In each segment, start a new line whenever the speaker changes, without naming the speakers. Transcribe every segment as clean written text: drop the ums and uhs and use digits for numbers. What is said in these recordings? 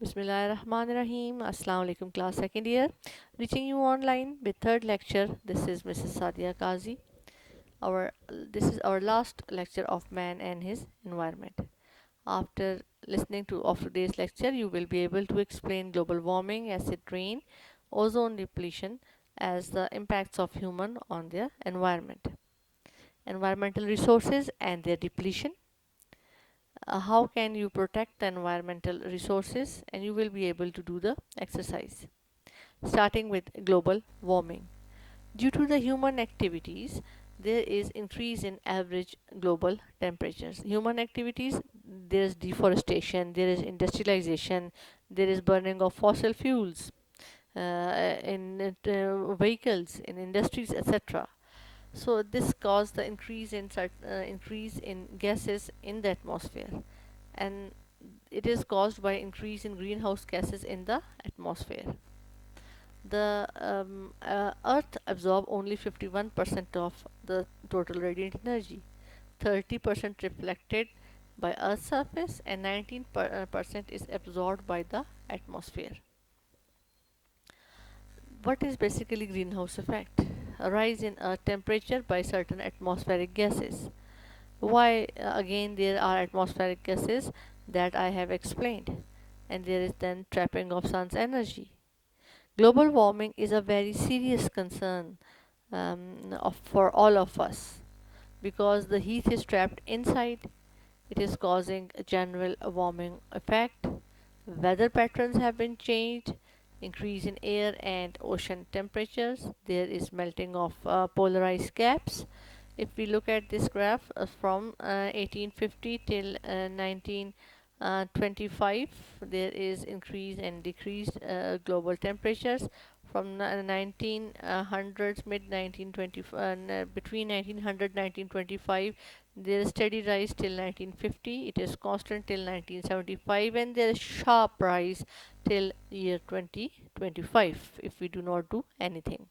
Bismillahirrahmanirrahim. Assalamu alaikum class second year. Reaching you online with third lecture. This is Mrs. Sadia Kazi. This is our last lecture of man and his environment. After listening to of today's lecture, you will be able to explain global warming, acid rain, ozone depletion as the impacts of human on their environment, environmental resources and their depletion. How can you protect the environmental resources, and you will be able to do the exercise. Starting with global warming. Due to the human activities, there is increase in average global temperatures. Human activities, there is deforestation, there is industrialization, there is burning of fossil fuels in vehicles, in industries, etc. So this caused the increase in gases in the atmosphere, and it is caused by increase in greenhouse gases in the atmosphere. The Earth absorbs only 51% of the total radiant energy, 30% reflected by Earth's surface, and 19% is absorbed by the atmosphere. What is basically greenhouse effect? A rise in Earth temperature by certain atmospheric gases. Why again there are atmospheric gases that I have explained, and there is then trapping of sun's energy. Global warming is a very serious concern for all of us because the heat is trapped inside. It is causing a general warming effect. Weather patterns have been changed, increase in air and ocean temperatures. There is melting of polar ice caps. If we look at this graph from 1850 till 1925, there is increase and decreased global temperatures from 1900s, mid 1920, between 1900 1925. There is steady rise till 1950. It is constant till 1975, and there is sharp rise till year 2025 if we do not do anything.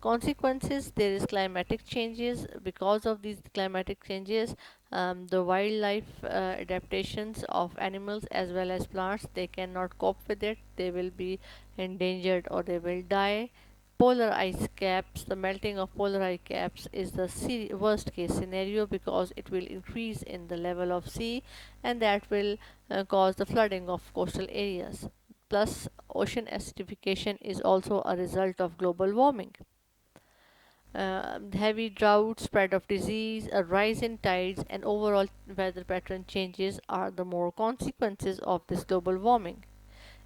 Consequences, there is climatic changes. Because of these climatic changes, the wildlife adaptations of animals as well as plants, they cannot cope with it. They will be endangered or they will die. Polar ice caps, the melting of polar ice caps is the worst case scenario because it will increase in the level of sea, and that will cause the flooding of coastal areas. Plus, ocean acidification is also a result of global warming. Heavy drought, spread of disease, a rise in tides, and overall weather pattern changes are the more consequences of this global warming.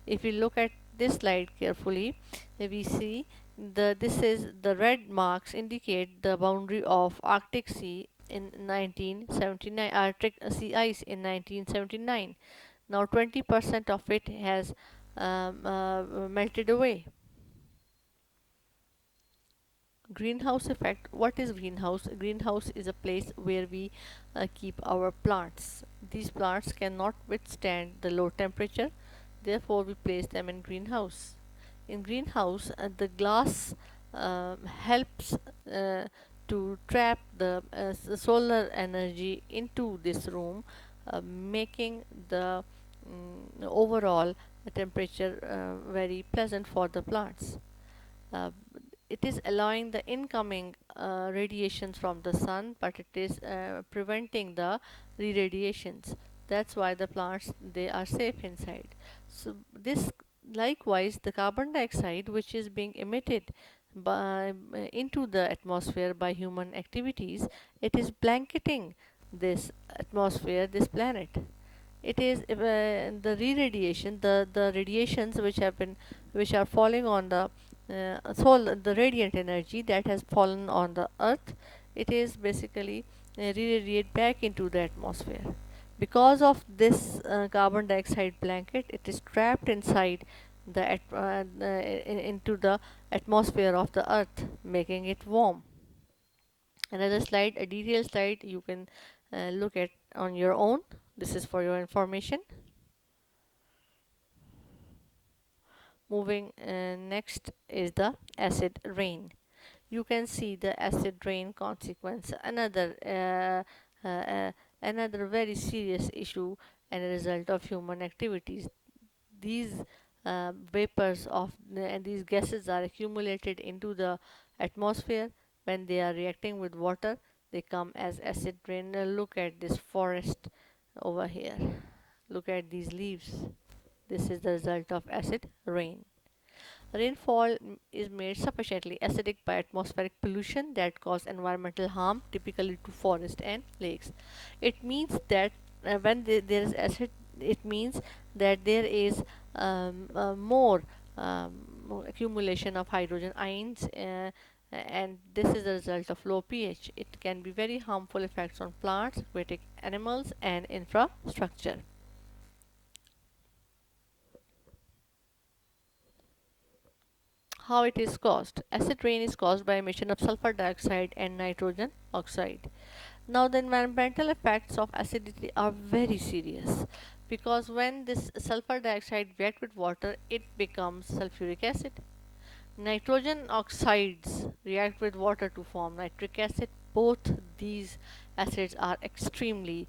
If we look at this slide carefully, we see this is the red marks indicate the boundary of Arctic Sea in 1979, Arctic sea ice in 1979. Now 20% of it has melted away. Greenhouse effect. What is greenhouse? Greenhouse is a place where we keep our plants. These plants cannot withstand the low temperature, therefore we place them in greenhouse. In greenhouse, the glass helps to trap the solar energy into this room, making the overall temperature very pleasant for the plants. uh, it is allowing the incoming radiations from the sun, but it is preventing the re-radiations. That's why the plants, they are safe inside. So this, likewise, the carbon dioxide which is being emitted into the atmosphere by human activities, it is blanketing this atmosphere, this planet. It is the re-radiation, the radiations which are falling on the the radiant energy that has fallen on the earth. It is basically re-radiate back into the atmosphere. Because of this carbon dioxide blanket, it is trapped inside into the atmosphere of the earth, making it warm. Another slide, a detailed slide, you can look at on your own. This is for your information. Moving next is the acid rain. You can see the acid rain consequence, another very serious issue and a result of human activities. these vapors and these gases are accumulated into the atmosphere. When they are reacting with water, they come as acid rain. Now look at this forest over here. Look at these leaves. This is the result of acid rain. Rainfall is made sufficiently acidic by atmospheric pollution that cause environmental harm, typically to forests and lakes. It means that when there is acid, it means that there is more accumulation of hydrogen ions, and this is the result of low pH. It can be very harmful effects on plants, aquatic animals, and infrastructure. How it is caused? Acid rain is caused by emission of sulfur dioxide and nitrogen oxide. Now, the environmental effects of acidity are very serious, because when this sulfur dioxide reacts with water, it becomes sulfuric acid. Nitrogen oxides react with water to form nitric acid. Both these acids are extremely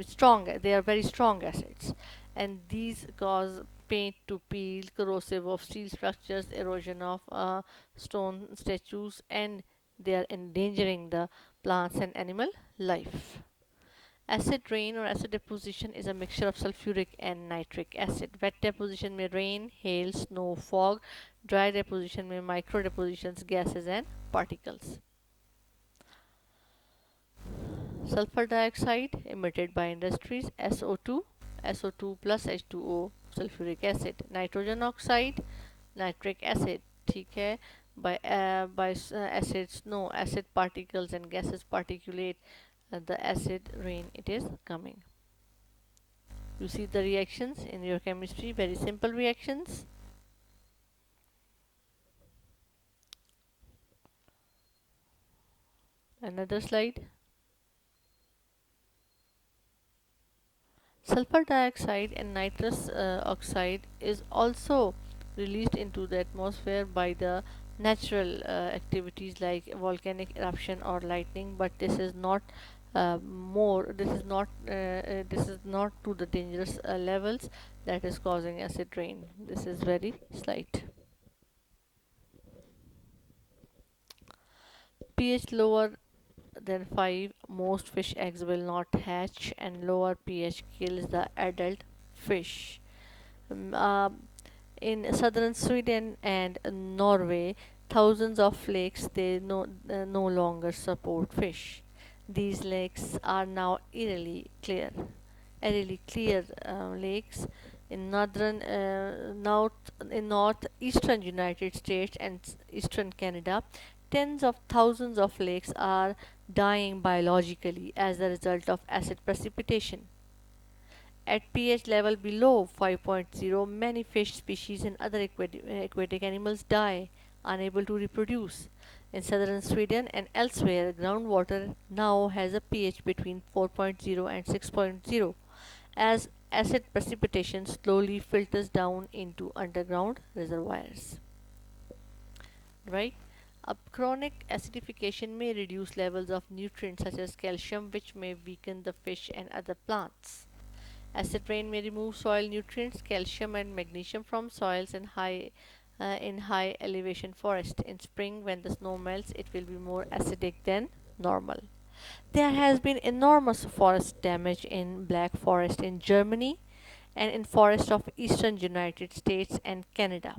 strong. They are very strong acids, and these cause paint to peel, corrosive of steel structures, erosion of stone statues, and they are endangering the plants and animal life. Acid rain or acid deposition is a mixture of sulfuric and nitric acid. Wet deposition may rain, hail, snow, fog. Dry deposition may micro depositions, gases, and particles. Sulfur dioxide emitted by industries, SO2, SO2 plus H2O, sulfuric acid. Nitrogen oxide, nitric acid, ठीक है, by acids, no, acid particles and gases particulate, the acid rain it is coming. You see the reactions in your chemistry, very simple reactions. Another slide. Sulfur dioxide and nitrous oxide is also released into the atmosphere by the natural activities like volcanic eruption or lightning, but this is not this is not to the dangerous levels that is causing acid rain. This is very slight. pH lower than 5, most fish eggs will not hatch, and lower pH kills the adult fish. Um, uh, in southern Sweden and Norway, thousands of lakes no longer support fish. These lakes are now eerily clear lakes in northeastern United States and eastern Canada. Tens of thousands of lakes are dying biologically as a result of acid precipitation. At pH level below 5.0, many fish species and other aquatic animals die, unable to reproduce. In southern Sweden and elsewhere, groundwater now has a pH between 4.0 and 6.0 as acid precipitation slowly filters down into underground reservoirs. Right? A chronic acidification may reduce levels of nutrients such as calcium, which may weaken the fish and other plants. Acid rain may remove soil nutrients, calcium and magnesium from soils in high elevation forest. In spring, when the snow melts, it will be more acidic than normal. There has been enormous forest damage in Black Forest in Germany and in forests of eastern United States and Canada.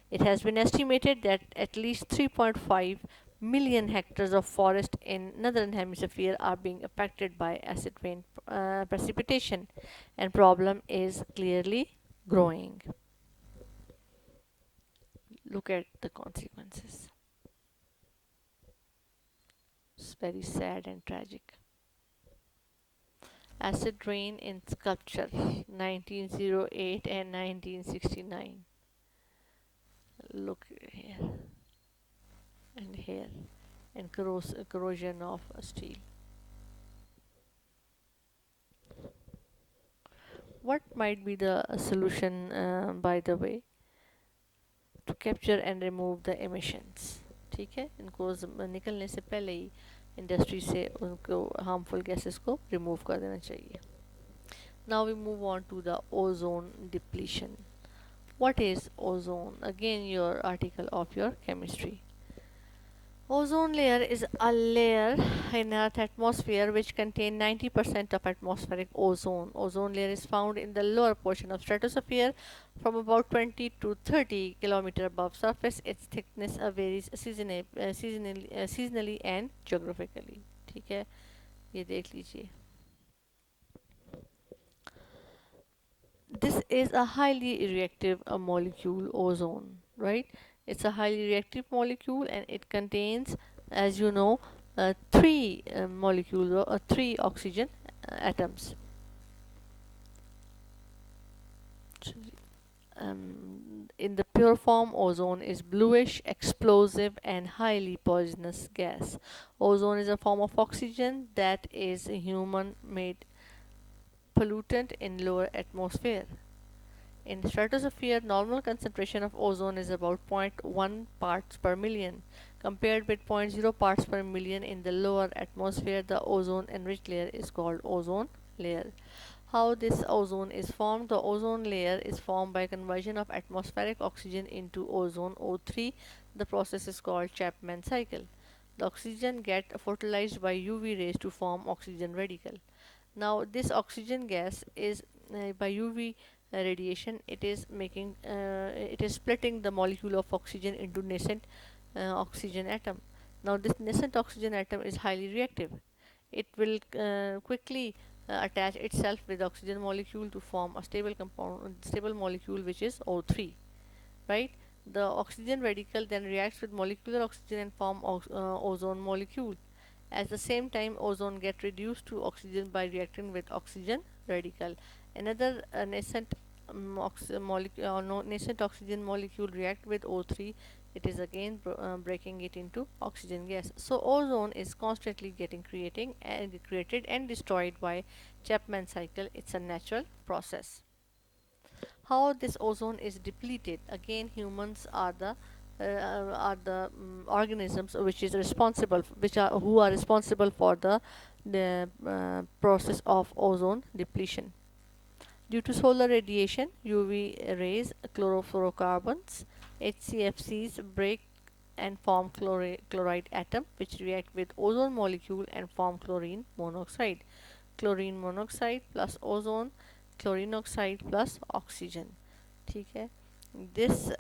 It has been estimated that at least 3.5 million hectares of forest in northern hemisphere are being affected by acid rain precipitation, and problem is clearly growing. Look at the consequences. It's very sad and tragic. Acid rain in sculpture 1908 and 1969. Look here and here, and corrosion of steel. What might be the solution, by the way, to capture and remove the emissions? ठीक है, इनको निकलने से पहले ही industry से उनको harmful gases को remove कर देना चाहिए. Now we move on to the ozone depletion. What is ozone? Again, your article of your chemistry. Ozone layer is a layer in Earth atmosphere which contain 90% of atmospheric ozone. Ozone layer is found in the lower portion of stratosphere from about 20 to 30 kilometer above surface. Its thickness varies seasonally and geographically. ठीक है, ये देख लीजिए. This is a highly reactive molecule, ozone, right? It's a highly reactive molecule and it contains, as you know, three molecules or three oxygen atoms. In the pure form, ozone is bluish, explosive, and highly poisonous gas. Ozone is a form of oxygen that is a human-made pollutant in lower atmosphere. In the stratosphere, normal concentration of ozone is about zero point 0.1 parts per million. Compared with zero point 0 parts per million in the lower atmosphere, the ozone enriched layer is called ozone layer. How this ozone is formed? The ozone layer is formed by conversion of atmospheric oxygen into ozone O3. The process is called Chapman cycle. The oxygen get fertilized by UV rays to form oxygen radical. Now this oxygen gas is by UV radiation, it is splitting the molecule of oxygen into nascent oxygen atom. Now this nascent oxygen atom is highly reactive. It will quickly attach itself with the oxygen molecule to form a stable molecule, which is O3, right? The oxygen radical then reacts with molecular oxygen and form ozone molecule. At the same time, ozone get reduced to oxygen by reacting with oxygen radical. Another nascent oxygen molecule react with O3. It is again breaking it into oxygen gas. So ozone is constantly getting created and destroyed by Chapman cycle. It's a natural process. How this ozone is depleted? Again, humans are the organisms which is responsible, which are who are responsible for the process of ozone depletion. Due to solar radiation, UV rays, chlorofluorocarbons, HCFCs break and form chloride atom, which react with ozone molecule and form chlorine monoxide. Chlorine monoxide plus ozone, chlorine oxide plus oxygen. ठीक है. This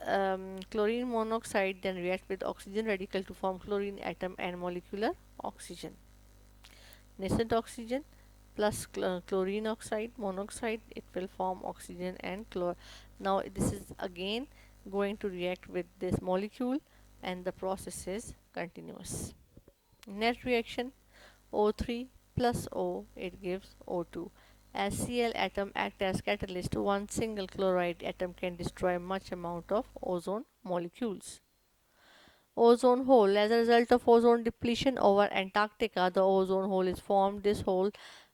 chlorine monoxide then reacts with oxygen radical to form chlorine atom and molecular oxygen. Nascent oxygen plus chlorine oxide monoxide, it will form oxygen and chlor. Now this is again going to react with this molecule and the process is continuous. Net reaction, O3 plus O, it gives O2. As Cl atom act as catalyst, one single chloride atom can destroy much amount of ozone molecules. Ozone hole. As a result of ozone depletion over Antarctica, the ozone hole is formed. This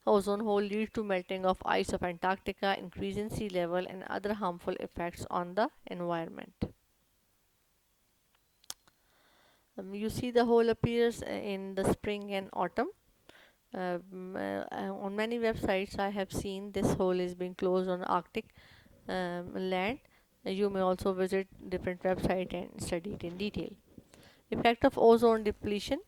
ozone hole leads to melting of ice of Antarctica, increase in sea level, and other harmful effects on the environment. You see the hole appears in the spring and autumn. On many websites I have seen this hole is being closed on Arctic land. You may also visit different websites and study it in detail. Effect of ozone depletion.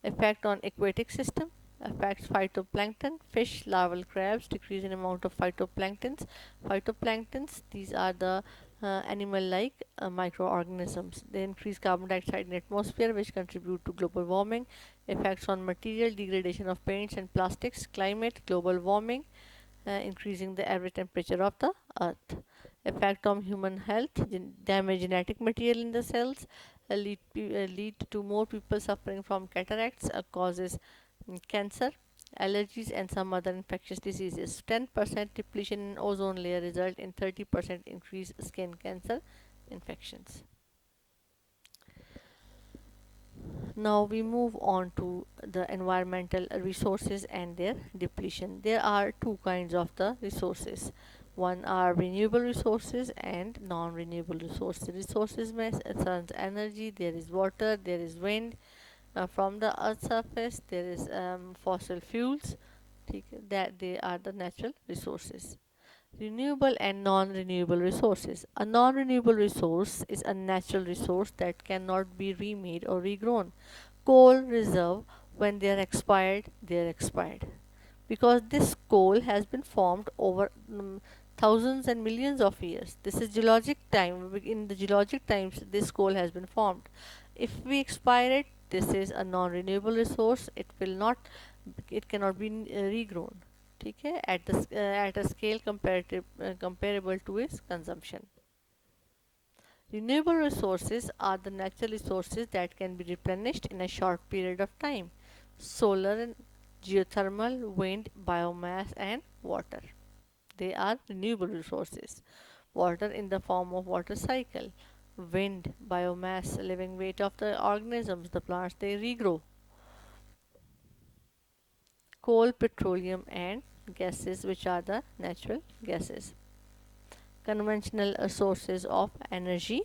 Effect on aquatic system. Affects phytoplankton, fish, larval crabs, decrease in amount of phytoplanktons. Phytoplanktons, these are the animal-like microorganisms. They increase carbon dioxide in atmosphere, which contribute to global warming. Effects on material degradation of paints and plastics. Climate, global warming, increasing the average temperature of the earth. Effect on human health, damage genetic material in the cells, lead to more people suffering from cataracts, causes cancer, allergies, and some other infectious diseases. 10% depletion in ozone layer result in 30% increase skin cancer infections. Now we move on to the environmental resources and their depletion. There are two kinds of the resources. One are renewable resources and non-renewable resources. Resources means sun's energy, there is water, there is wind. From the earth's surface, there is fossil fuels, that they are the natural resources. Renewable and non-renewable resources. A non-renewable resource is a natural resource that cannot be remade or regrown. Coal reserve, when they are expired, they are expired. Because this coal has been formed over thousands and millions of years. This is geologic time. In the geologic times, this coal has been formed. If we expire it, this is a non-renewable resource. It cannot be regrown. ठीक है, at a scale comparable to its consumption. Renewable resources are the natural resources that can be replenished in a short period of time. Solar and geothermal, wind, biomass, and water. They are renewable resources. Water in the form of water cycle. Wind, biomass, living weight of the organisms, the plants they regrow. Coal, petroleum, and gases, which are the natural gases. Conventional sources of energy.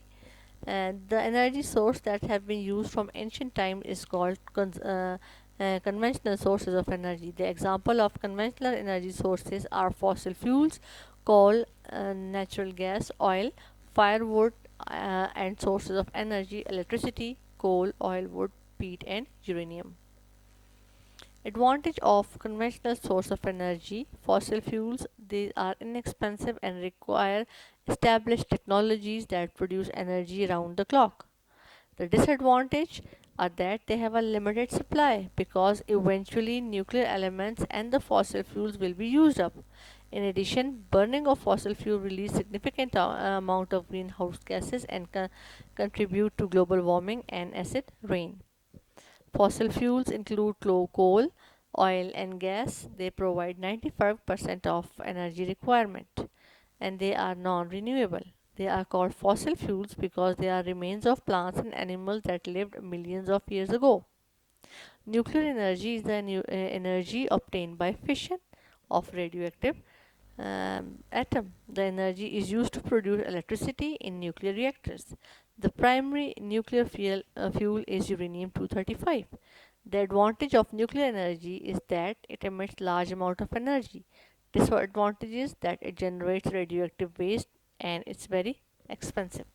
And the energy source that have been used from ancient time is called conventional sources of energy. The example of conventional energy sources are fossil fuels, coal, natural gas, oil, firewood, and sources of energy, electricity, coal, oil, wood, peat, and uranium. Advantage of conventional source of energy. Fossil fuels, they are inexpensive and require established technologies that produce energy around the clock. The disadvantage are that they have a limited supply because eventually nuclear elements and the fossil fuels will be used up. In addition, burning of fossil fuel release significant amount of greenhouse gases and contribute to global warming and acid rain. Fossil fuels include coal, oil, and gas. They provide 95% of energy requirement and they are non renewable. They are called fossil fuels because they are remains of plants and animals that lived millions of years ago. Nuclear energy is the energy obtained by fission of radioactive atom. The energy is used to produce electricity in nuclear reactors. The primary nuclear fuel is uranium 235. The advantage of nuclear energy is that it emits large amount of energy. Disadvantage is that it generates radioactive waste and it's very expensive.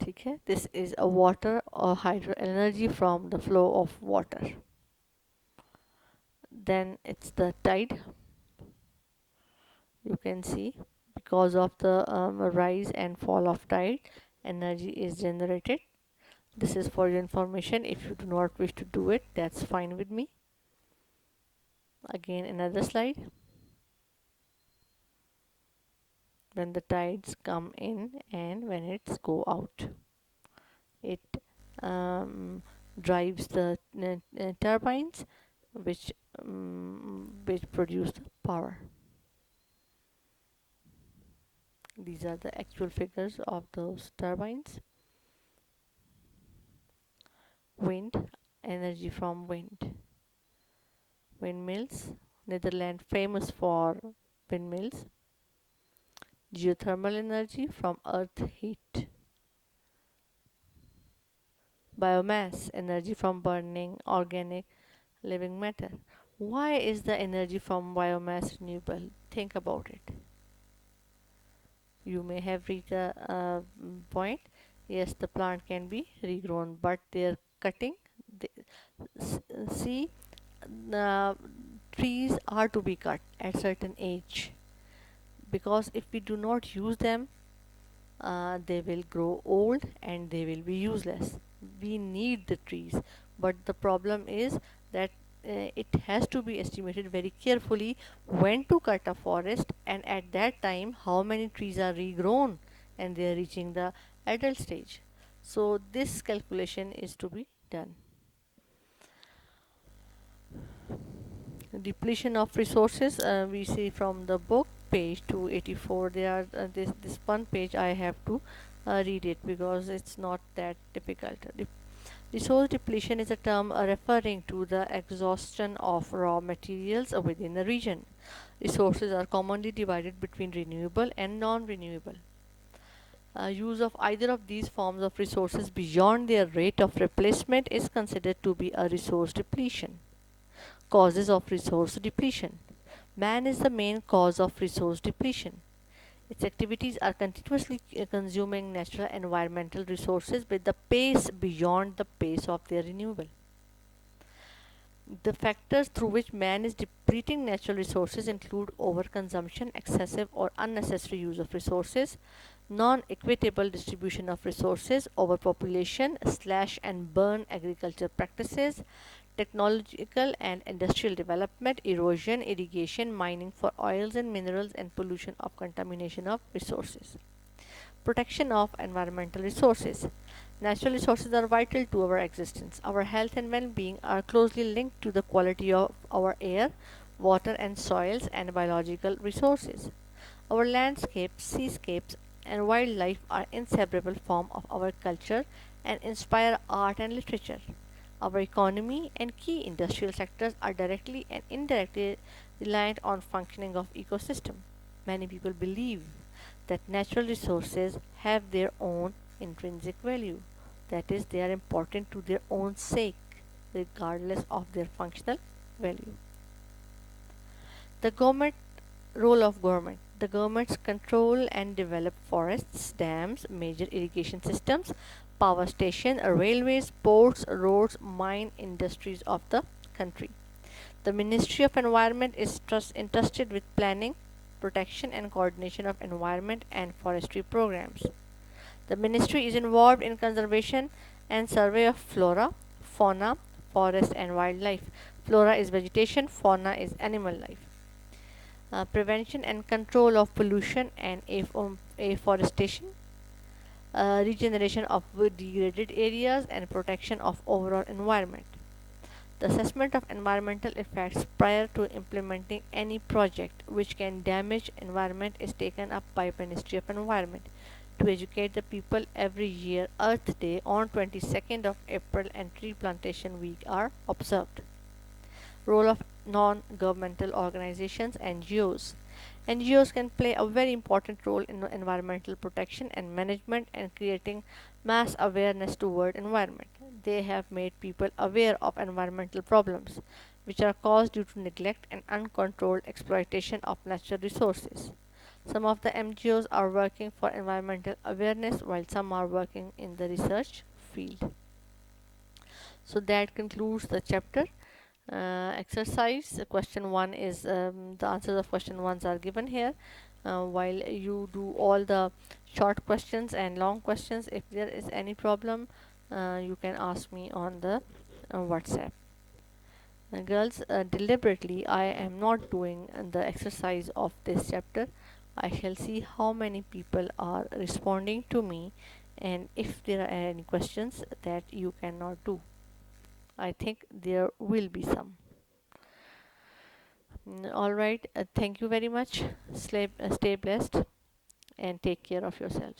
ठीक है, this is a water or hydro energy from the flow of water. Then it's the tide. You can see because of the rise and fall of tide, energy is generated. This is for your information. If you do not wish to do it, that's fine with me. Again, another slide. When the tides come in and when it's go out, it drives the turbines which produce the power. These are the actual figures of those turbines. Wind, energy from wind. Windmills, Netherlands famous for windmills. Geothermal energy from earth heat. Biomass, energy from burning organic living matter. Why is the energy from biomass renewable? Think about it. You may have reached a point. Yes, the plant can be regrown, but they're cutting. They, see, trees are to be cut at certain age because if we do not use them, they will grow old and they will be useless. We need the trees, but the problem is that it has to be estimated very carefully when to cut a forest and at that time how many trees are regrown and they are reaching the adult stage. So this calculation is to be done. Depletion of resources, we see from the book page 284. There are this one page I have to read it because it's not that difficult. Resource depletion is a term referring to the exhaustion of raw materials within a region. Resources are commonly divided between renewable and non-renewable. Use of either of these forms of resources beyond their rate of replacement is considered to be a resource depletion. Causes of resource depletion. Man is the main cause of resource depletion. Its activities are continuously consuming natural environmental resources with the pace beyond the pace of their renewal. The factors through which man is depleting natural resources include overconsumption, excessive or unnecessary use of resources, non-equitable distribution of resources, overpopulation, slash and burn agriculture practices, technological and industrial development, erosion, irrigation, mining for oils and minerals, and pollution of contamination of resources. Protection of environmental resources. Natural resources are vital to our existence. Our health and well being are closely linked to the quality of our air, water, and soils and biological resources. Our landscapes, seascapes, and wildlife are inseparable forms of our culture and inspire art and literature. Our economy and key industrial sectors are directly and indirectly reliant on functioning of ecosystem. Many people believe that natural resources have their own intrinsic value. That is, they are important to their own sake, regardless of their functional value. The government role of government. The governments control and develop forests, dams, major irrigation systems, power stations, railways, ports, roads, mine industries of the country. The Ministry of Environment is entrusted with planning, protection, and coordination of environment and forestry programs. The ministry is involved in conservation and survey of flora, fauna, forest, and wildlife. Flora is vegetation, fauna is animal life. Prevention and control of pollution and afforestation, regeneration of degraded areas, and protection of overall environment. The assessment of environmental effects prior to implementing any project which can damage environment is taken up by Ministry of Environment. To educate the people, every year Earth Day on 22nd of April and Tree Plantation Week are observed. Role of non-governmental organizations, NGOs. NGOs can play a very important role in environmental protection and management and creating mass awareness toward environment. They have made people aware of environmental problems which are caused due to neglect and uncontrolled exploitation of natural resources. Some of the NGOs are working for environmental awareness while some are working in the research field. So that concludes the chapter. Exercise question 1 is the answers of question 1s are given here, while you do all the short questions and long questions. If there is any problem, you can ask me on the WhatsApp. Girls, deliberately I am not doing the exercise of this chapter. I shall see how many people are responding to me and if there are any questions that you cannot do. I think there will be some. All right. Thank you very much. Stay blessed and take care of yourselves.